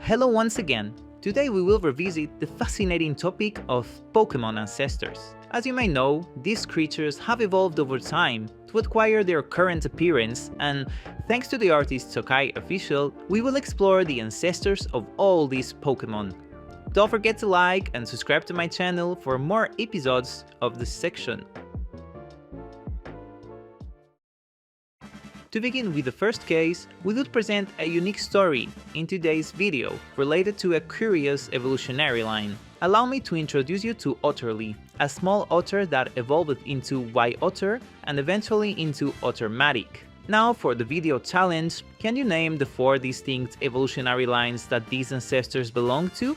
Hello once again! Today we will revisit the fascinating topic of Pokémon ancestors. As you may know, these creatures have evolved over time to acquire their current appearance, and thanks to the artist ZokaiOfficial, we will explore the ancestors of all these Pokémon. Don't forget to like and subscribe to my channel for more episodes of this section. To begin with the first case, we would present a unique story in today's video related to a curious evolutionary line. Allow me to introduce you to Otter, a small otter that evolved into Otter and eventually into Ottermatic. Now for the video challenge, can you name the 4 distinct evolutionary lines that these ancestors belong to?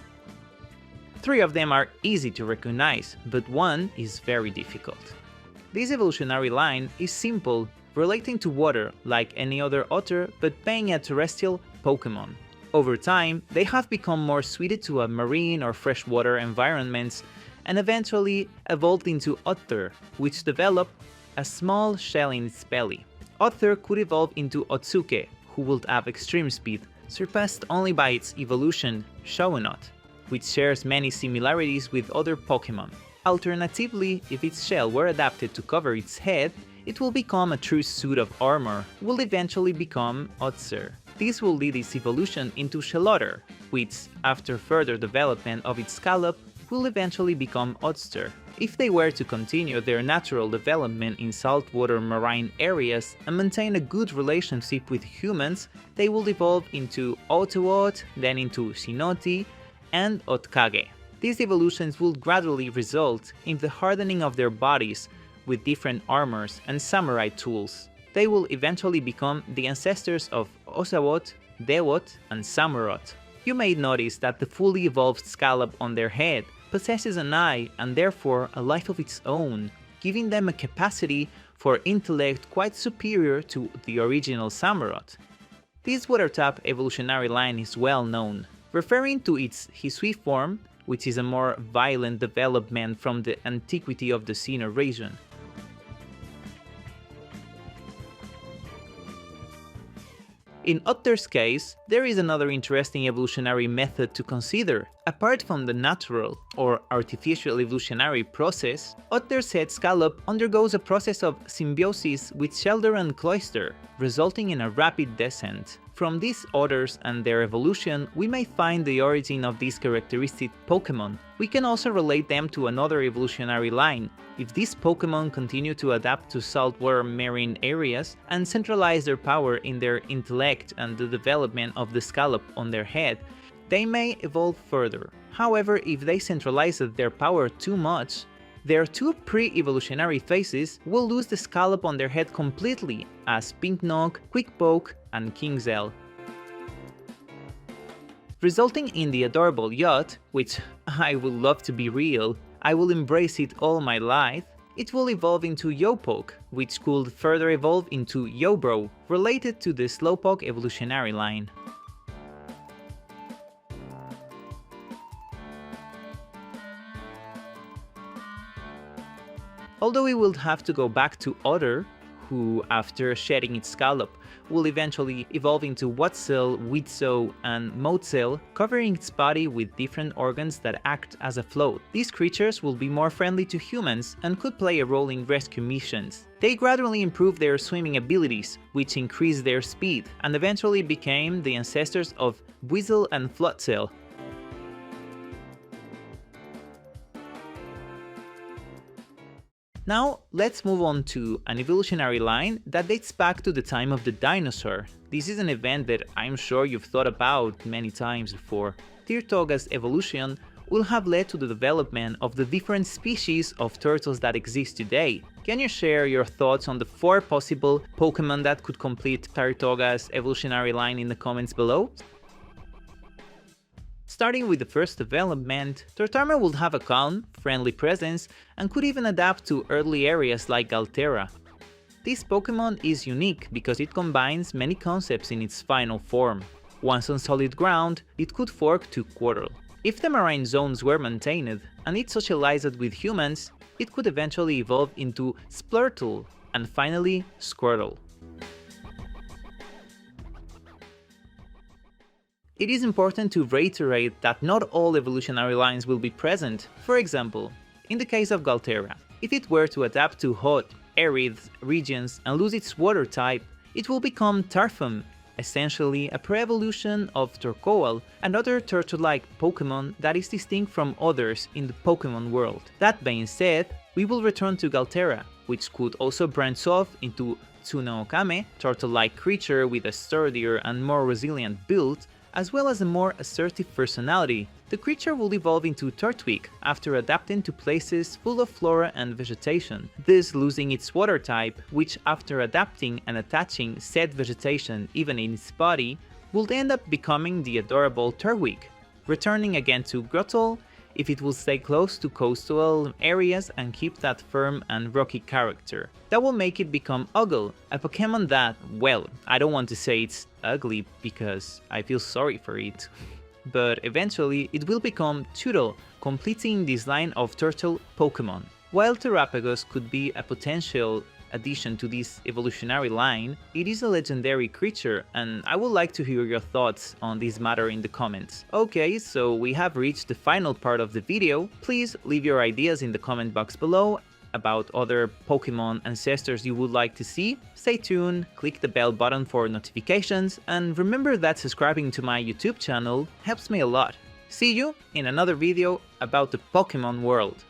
3 of them are easy to recognize, but one is very difficult. This evolutionary line is simple, relating to water like any other otter, but being a terrestrial Pokémon. Over time, they have become more suited to a marine or freshwater environments and eventually evolved into Otter, which developed a small shell in its belly. Otter could evolve into Otsuke, who would have extreme speed, surpassed only by its evolution, Shogunot, which shares many similarities with other Pokémon. Alternatively, if its shell were adapted to cover its head, it will become a true suit of armor, will eventually become Otter. This will lead its evolution into Shelotter, which, after further development of its scallop, will eventually become Otter. If they were to continue their natural development in saltwater marine areas and maintain a good relationship with humans, they will evolve into Otawot, then into Shinoti, and Otkage. These evolutions will gradually result in the hardening of their bodies with different armors and samurai tools. They will eventually become the ancestors of Osawott, Dewott, and Samurott. You may notice that the fully evolved scallop on their head possesses an eye and therefore a life of its own, giving them a capacity for intellect quite superior to the original Samurott. This water-type evolutionary line is well known, referring to its Hisui form, which is a more violent development from the antiquity of the Sinnoh region. In Otter's case, there is another interesting evolutionary method to consider. Apart from the natural or artificial evolutionary process, Otter's head scallop undergoes a process of symbiosis with Shelder and Cloyster, resulting in a rapid descent. From these otters and their evolution, we may find the origin of these characteristic Pokémon. We can also relate them to another evolutionary line. If these Pokémon continue to adapt to saltwater marine areas and centralize their power in their intellect and the development of the scallop on their head, they may evolve further. However, if they centralize their power too much, their 2 pre-evolutionary phases will lose the scallop on their head completely, as Pinknock, Quickpoke, and Kingzell, resulting in the adorable Yacht, which I would love to be real, I will embrace it all my life. It will evolve into Yopoke, which could further evolve into Yobro, related to the Slowpoke evolutionary line. Although we will have to go back to Otter, who, after shedding its scallop, will eventually evolve into Wotzel, Witzo, and Motzel, covering its body with different organs that act as a float. These creatures will be more friendly to humans and could play a role in rescue missions. They gradually improved their swimming abilities, which increased their speed, and eventually became the ancestors of Weasel and Floatzel. Now, let's move on to an evolutionary line that dates back to the time of the dinosaur. This is an event that I'm sure you've thought about many times before. Tirtoga's evolution will have led to the development of the different species of turtles that exist today. Can you share your thoughts on the 4 possible Pokémon that could complete Tirtoga's evolutionary line in the comments below? Starting with the first development, Tortarma would have a calm, friendly presence and could even adapt to early areas like Altera. This Pokémon is unique because it combines many concepts in its final form. Once on solid ground, it could fork to Quarrel. If the marine zones were maintained and it socialized with humans, it could eventually evolve into Splurtle and finally Squirtle. It is important to reiterate that not all evolutionary lines will be present. For example, in the case of Galtera, if it were to adapt to hot, arid regions and lose its water type, it will become Tarfum, essentially a pre-evolution of Torkoal, another turtle-like Pokémon that is distinct from others in the Pokémon world. That being said, we will return to Galtera, which could also branch off into Tsunookame, turtle-like creature with a sturdier and more resilient build, as well as a more assertive personality. The creature will evolve into Turtwig after adapting to places full of flora and vegetation, thus losing its water type, which after adapting and attaching said vegetation even in its body, would end up becoming the adorable Turtwig, returning again to Grottle if it will stay close to coastal areas and keep that firm and rocky character. That will make it become Ogle, a Pokemon that, well, I don't want to say it's ugly because I feel sorry for it, but eventually it will become Tootle, completing this line of turtle Pokemon. While Terapagos could be a potential addition to this evolutionary line, it is a legendary creature, and I would like to hear your thoughts on this matter in the comments. Okay, so we have reached the final part of the video. Please leave your ideas in the comment box below about other Pokemon ancestors you would like to see. Stay tuned, click the bell button for notifications, and remember that subscribing to my YouTube channel helps me a lot. See you in another video about the Pokemon world.